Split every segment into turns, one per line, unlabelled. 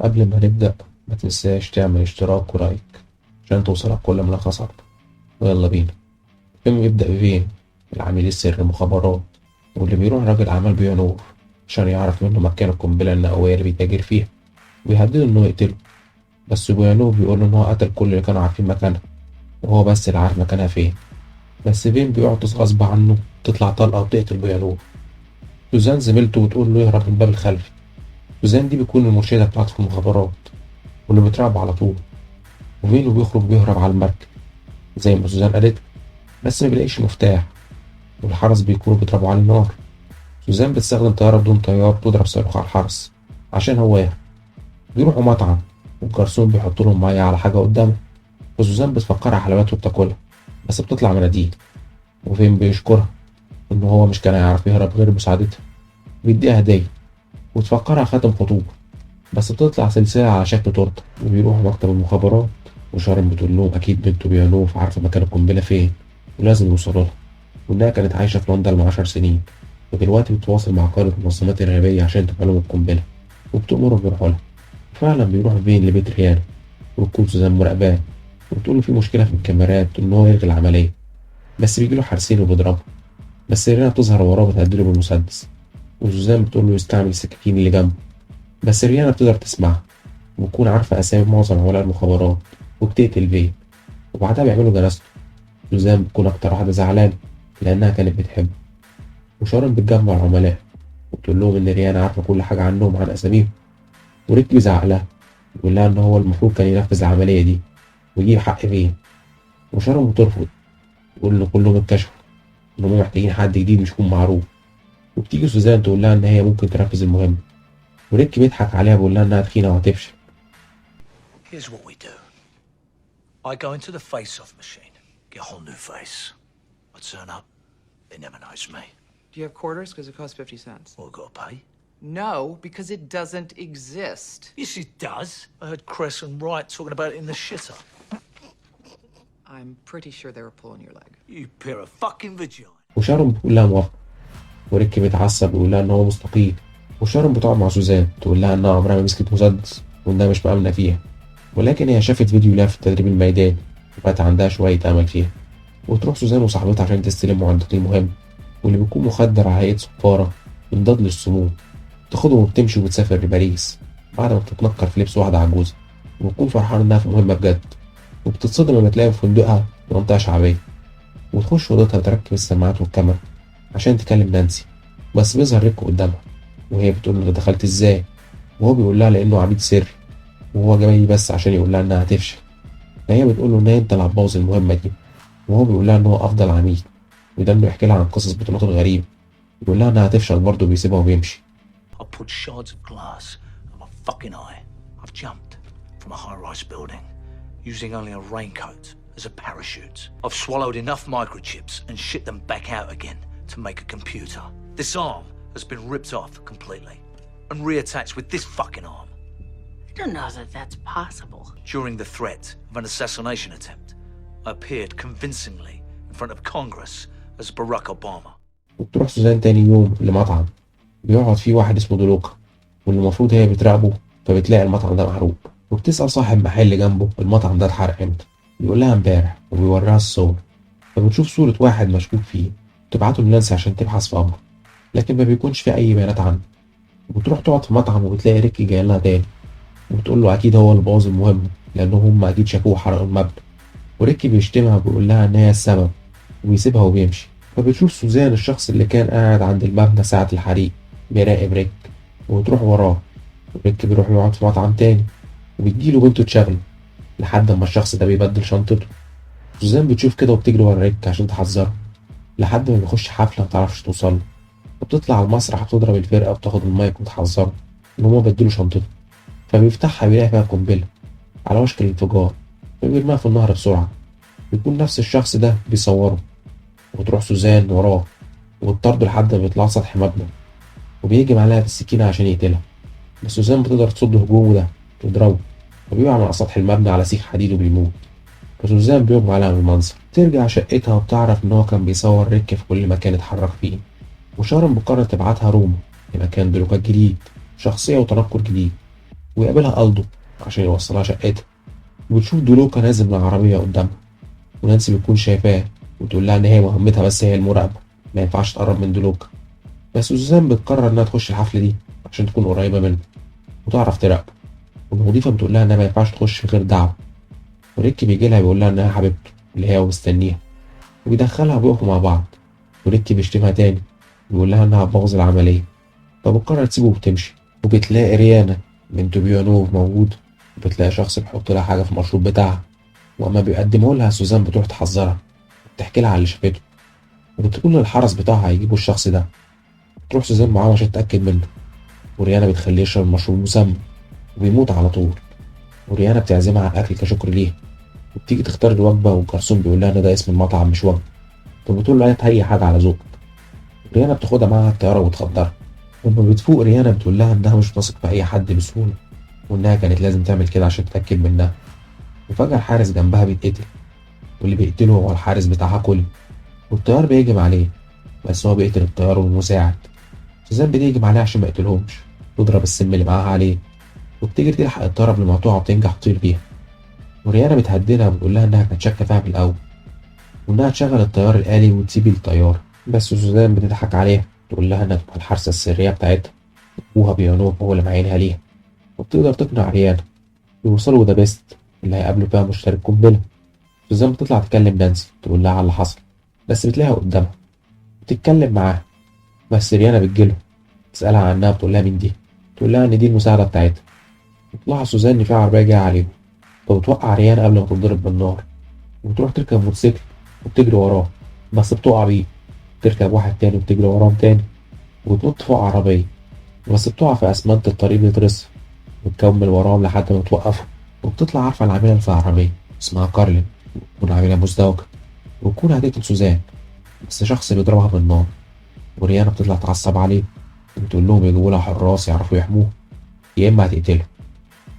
قبل ما نبدأ ما تنساش تعمل اشتراك ولايك عشان توصلك كل ملخصات. ويلا بينا. الفيلم بيبدأ بفين؟ العميل السري المخابرات واللي بيروح راجل أعمال بيانور عشان يعرف منه مكان القنبلة النووية اللي بيتاجر فيها، وبيهدده إنه يقتله. بس بيانور بيقول إن هو قتل كل اللي كانوا عارفين مكانها، وهو بس اللي عارف مكانها فين. بس فين بيعطس غصب عنه تطلع طلقة وتقتل بيانور. سوزان زميلته بتقول له يهرب من الباب الخلفي. سوزان دي بتكون المرشدة بتاعته في المخابرات واللي بتراقبه على طول. وفينو بيخرج بيهرب على المركب زي ما سوزان قالت، بس ما بيلاقيش مفتاح، والحرس بيكونوا بيضربوا عليه نار. سوزان بتستخدم طيارة بدون طيار تضرب صاروخ على الحرس عشان هو يهرب. بيروحوا مطعم والجرسون بيحط لهم مية على حاجة قدامه، وسوزان بتفكرها حلويات وبتاكلها، بس بتطلع مناديل. وفين بيشكرها إن هو مش كان هيعرف يهرب غير بمساعدتها، بيديها هدية وتفكرها خاتم خطوبة، بس بتطلع سلسلة على شكل تورتة. وبيروحوا مكتب المخابرات وشارن بتقول لهم أكيد بنته بيانوف عارفة مكان القنبلة فين ولازم يوصلوا لها، وإنها كانت عايشة في لندن من 10 سنين، ودلوقتي بتتواصل مع قائد المنظمات الإرهابية عشان تبقى لهم القنبلة، وبتأمرهم يروحوا لها. فعلا بيروح فين لبيت ريان، وتكون سوزان مراقباه وبتقول له في مشكلة في الكاميرات إن هو يلغي العملية، بس بيجيله حارسين وبيضربه. بس ريان بتظهر وراه بتهدده بالمسدس، وسوزان بتقول له يستعمل السكاكين اللي جنبه، بس ريانا بتقدر تسمعها وبتكون عارفة أسامي معظم عملاء المخابرات، وبتقتل فين. وبعدها بيعملوا جنازته. سوزان بتكون أكتر واحدة زعلانة لأنها كانت بتحبه. وشارن بتجمع العملاء وبتقول لهم إن ريانا عارفة كل حاجة عنهم وعن أساميهم. وريك بيزعق لها ويقول لها إن هو المفروض كان ينفذ العملية دي ويجيب حق فين. وشارن بترفض، تقول إن كلهم اتكشفوا، إن هم محتاجين حد جديد مش يكون معروف. وبتيجي سوزان تقول لها إن هي ممكن تنفذ المهمة، وريك بيضحك عليها بيقول لها إنها تخينة وهتفشل.
Here's what we do. I go into the face-off machine, get a whole new face. I turn up, they never notice me.
Do you have quarters? Because it costs 50 cents.
Well, I gotta pay.
No, because it doesn't exist.
Yes, it does. I heard Cress and Wright talking about it in the shitter.
I'm pretty sure they were pulling your leg.
You pair of fucking vagina.
وشارون بتقول لها موافقة، وريكي بيتعصب ويقول لها إن هو مستقيل. وشارون بتقعد مع سوزان تقول لها إنها عمرها ما مسكت مسدس وإنها مش مأمنة فيها، ولكن هي شافت فيديو لها في التدريب الميداني وبقت عندها شوية أمل فيها. وتروح سوزان وصاحبتها عشان تستلم معدات المهمة، واللي بيكون مخدر على هيئة صفارة يمضاد للسموم. تاخدهم وبتمشي وبتسافر لباريس بعد ما بتتنكر في لبس واحدة عجوزة، وبتكون فرحانة إنها في مهمة بجد. وبتتصدم لما تلاقي في فندقها في منطقة شعبية، وتخش أوضتها وتركب السماعات والكاميرا عشان تكلم نانسي. بس بيظهر ريكو قدامها وهي بتقول له دخلت ازاي، وهو بيقول لها لانه عميد سري وهو جاي بس عشان يقول لها انها هتفشل. فهي بتقول له ان انت اللي هتبوظ المهمه دي، وهو بيقول لها ان هو افضل عميد، وده انه يحكي لها عن قصص بطولاته الغريبه. بيقول لها انها هتفشل برضه وبيسيبها وبيمشي.
I put shards of glass on my fucking eye. I've jumped from a high-rise building using only a raincoat as a parachute. I've swallowed enough microchips and shit them back out again to make a computer. This arm has been ripped off completely and reattached with this fucking arm.
I don't know that that's possible.
During the threat of an assassination attempt, I appeared convincingly in front of Congress as Barack Obama.
وبتروح سوزان تاني يوم لمطعم بيقعد فيه واحد اسمه دولوكا، واللي المفروض هي بتراقبه، فبتلاقي المطعم ده محروق. وبتسأل صاحب محل جنبه المطعم ده اتحرق امتى، بيقول لها امبارح، وبيوريها الصور. فبتشوف صورة واحد مشكوك فيه، تبعته لنانسي عشان تبحث في أمره، لكن ما بيكونش في أي بيانات عنه. وبتروح تقعد في مطعم وبتلاقي ريكي جاي لها تاني، وبتقول له أكيد هو اللي بوظ المهمة لأن هم أكيد شافوه وحرقوا المبنى. وريكي بيشتمها وبيقول لها إن هي السبب، وبيسيبها وبيمشي. فبتشوف سوزان الشخص اللي كان قاعد عند المبنى ساعة الحريق بيراقب ريك، وبتروح وراه. وريك بيروح يقعد في مطعم تاني، وبتجيله بنته تشغله لحد ما الشخص ده بيبدل شنطته. سوزان بتشوف كده وبتجري ورا ريك عشان تحذره لحد ما بيخش حفلة متعرفش توصله. وبتطلع على المسرح بتضرب الفرقة وبتاخد المايك وتحذره إن هما بدلوا شنطته. فبيفتحها بيلاقي فيها قنبلة على وشك الانفجار، فبيرميها في النهر بسرعة. بيكون نفس الشخص ده بيصوره. وتروح سوزان وراه وتطارده لحد ما بيطلع سطح مبنى، وبيهجم عليها بالسكينة عشان يقتلها. بس سوزان بتقدر تصد هجومه ده وتضربه، وبيقع من على سطح المبنى على سيخ حديد وبيموت. فسوزان بيغمى عليها من المنظر. ترجع شقتها وبتعرف إن هو كان بيصور ريك في كل مكان اتحرك فيه. وشارن بتقرر تبعتها روما لمكان دلوقتي جديد، شخصية وتنكر جديد. ويقابلها ألدو عشان يوصلها شقتها، وبتشوف دولوكا نازل من العربية قدامها، ونانسي بتكون شايفاه وتقول لها إن هي مهمتها بس هي المراقبة، ما ينفعش تقرب من دولوكا. بس سوزان بتقرر إنها تخش الحفلة دي عشان تكون قريبة منه وتعرف تراقبه، والمضيفة بتقول لها إنها ما ينفعش تخش غير دعوة. وريكي بيجي لها بيقول لها إنها حبيبته اللي هي مستنيها، وبيدخلها وبيقفوا مع بعض. وريكي بيشتمها تاني ويقول لها إنها هتبوظ العملية، فبتقرر تسيبه وبتمشي. وبتلاقي ريانا بنت بيانوف موجود، وبتلاقي شخص بيحط لها حاجة في المشروب بتاعها، وأما بيقدمه لها سوزان بتروح تحذرها وبتحكي لها على اللي شافته، وبتقول للحرس بتاعها هيجيبوا الشخص ده. تروح سوزان معاه عشان تتأكد منه، وريانا بتخليه يشرب المشروب المسمى وبيموت على طول. وريانا بتعزمها على الأكل كشكر ليها، وبتيجي تختار الوجبة والجرسون بيقول لها إن ده اسم المطعم مش وجبة، فبتقول له هات أي حاجة على ذوقك. ريانا بتاخدها معاها الطيارة وتخدرها. لما بتفوق ريانا بتقول لها إنها مش بتثق في أي حد بسهولة، وإنها كانت لازم تعمل كده عشان تتأكد منها. وفجأة الحارس جنبها بيتقتل، واللي بيقتله هو الحارس بتاعها كولي، والطيار بيهجم عليه بس هو بيقتل الطيار والمساعد. سوزان بتهجم عليه عشان ما يقتلهمش، تضرب السم اللي معاها عليه، وبتجري تلحق الطيارة قبل ما تقع وتنجح تطير بيها. وريانا بتهددها وبتقول لها إنها كانت شاكة فيها في الأول، وإنها تشغل الطيار الآلي وتسيب الطيارة. بس سوزان بتضحك عليها، تقول لها إنها تبقى الحارسة السرية بتاعتها، أبوها بيانوف هو اللي معينها ليها. وبتقدر تقنع ريانا يوصلوا بيست اللي هيقابلوا فيها مشترك قنبلة. سوزان بتطلع تكلم نانسي تقول لها على اللي حصل، بس بتلاقيها قدامها بتتكلم معاها. بس ريانا بتجيله تسألها عنها، بتقول لها مين دي، تقول لها إن دي المساعدة بتاعتها. بتلاحظ سوزان إن في عربية جاية عليهم، فبتوقع ريانا قبل ما تتضرب بالنار، وبتروح تركب موتوسيكل وبتجري وراه، بس بتقع بيه. تركب واحد تاني وبتجري وراهم تاني، وتنط فوق عربية، بس بتقع في أسمنت الطريق بيترص، وتكمل وراهم لحد ما توقفوا. وبتطلع عارفة العاملة اللي في العربية اسمها كارلين، وتكون عاملة مزدوجة، وتكون هتقتل سوزان، بس شخص بيضربها بالنار. وريانا بتطلع تعصب عليه وبتقول لهم يجيبوا لها حراس يعرفوا يحموه، يا إما هتقتله.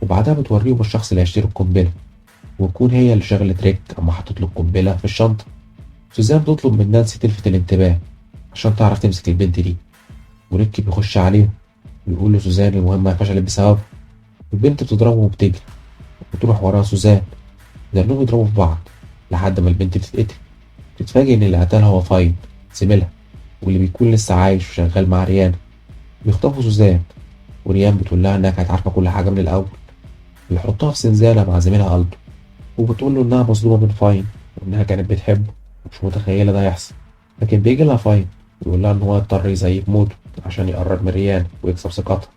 وبعدها بتوريهم الشخص اللي هيشتري القنبلة، وتكون هي اللي شغلت ريك أما حطت له القنبلة في الشنطة. سوزان بتطلب من نانسي تلفت الانتباه عشان تعرف تمسك البنت دي، وريك بيخش عليهم ويقول له سوزان المهمة فشلت بسببه. البنت بتضربه وبتجري، وتروح وراها سوزان، لأنهم يضربوا في بعض لحد ما البنت بتتقتل. بتتفاجئ إن اللي قتلها هو فاين زميلها، واللي بيكون لسه عايش وشغال مع ريانا. بيخطفوا سوزان، وريان بتقول لها إنها كانت عارفة كل حاجة من الأول. بيحطها في زنزانة مع زميلها ألدو، وبتقول له إنها مظلومة من فاين وإنها كانت بتحبه ومش متخيلة ده يحصل. لكن بيجي لها فاين ويقول لها إن هو يضطر يزيف موته عشان يقرب من ريان ويكسب ثقتها،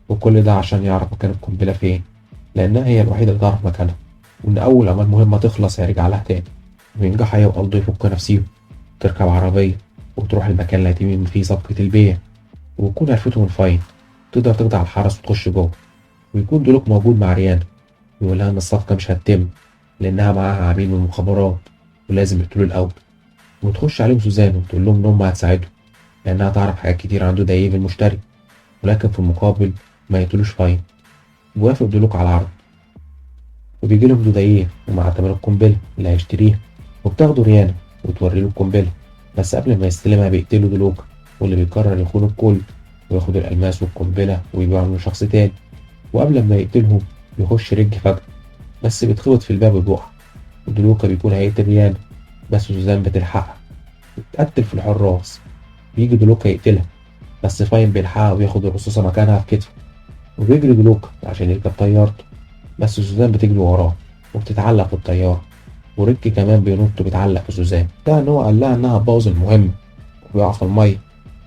وكل ده عشان يعرف مكان القنبلة فين، لأنها هي الوحيدة اللي تعرف مكانها، وإن أول أما المهمة تخلص هيرجع لها تاني. وينجح هي وألدو يفكوا نفسيهم، تركب عربية وتروح المكان اللي هيتم فيه صفقة البيع، ويكون عرفته من فاين. تقدر تخدع الحرس وتخش جوه، ويكون دولوك موجود مع ريان ويقول لها إن الصفقة مش هتتم لأنها معاها عميل من المخابرات ولازم يقتلوه الأول. وتخش عليهم سوزان وتقول لهم إن هم هتساعدهم لأنها تعرف حاجات كتير عنده دايف المشتري، ولكن في المقابل ما يقتلوش فاين. وافق دولوك على العرض، وبيجي لهم دودايف ومع تمن القنبلة اللي هيشتريها، وبتاخده ريانا وتوري له القنبلة. بس قبل ما يستلمها بيقتلوا دولوك، واللي بيقرر يخون الكل وياخد الألماس والقنبلة ويبيعهم لشخص تاني. وقبل ما يقتلهم بيخش رج فجأة، بس بيتخبط في الباب وبيقع. ودلوكا بيكون هيقتل ريانا، بس سوزان بتلحقها وتقتل في الحراس. بيجي دلوكا يقتلها، بس فاين بيلحقها وياخد الرصاصة مكانها في كتفه. وبيجري دلوكا عشان يركب طيارته، بس سوزان بتجري وراه وبتتعلق في الطيارة. وريكي كمان بينط وبيتعلق في سوزان، ده ان هو قال لها انها تبوظ المهمة وبيقع في المية.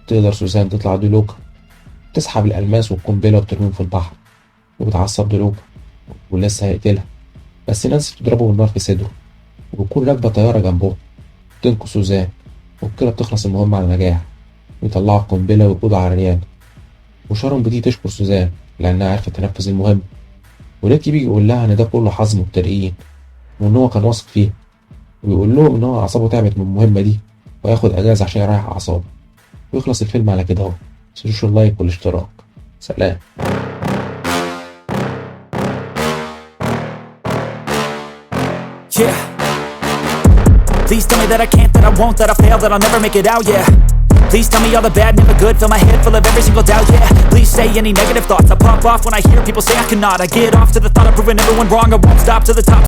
تقدر سوزان تطلع دلوكا، تسحب الألماس والقنبلة وترميهم في البحر. وبتعصب دلوكا ولسه هيقتلها، بس نانسي بتضربه بالنار في صدره، وبتكون راكبة طيارة جنبه تنقذ سوزان. وبكده بتخلص المهمة على نجاح، ويطلعوا القنبلة ويقبضوا على ريان. وشارون بتيجي تشكر سوزان لأنها عرفت تنفذ المهمة، وريكي بيجي يقول لها إن ده كله حظ مبتدئين وإن هو كان واثق فيها، ويقول لهم إن هو أعصابه تعبت من المهمة دي وياخد أجازة عشان يريح أعصابه. ويخلص الفيلم على كده أهو. متنسوش اللايك والاشتراك. سلام.
Yeah. Please tell me that I can't, that I won't, that I fail, that I'll never make it out, yeah. Please tell me all the bad, never good. Fill my head full of every single doubt, yeah. Please say any negative thoughts. I pop off when I hear people say I cannot. I get off to the thought of proving everyone wrong. I won't stop to the top.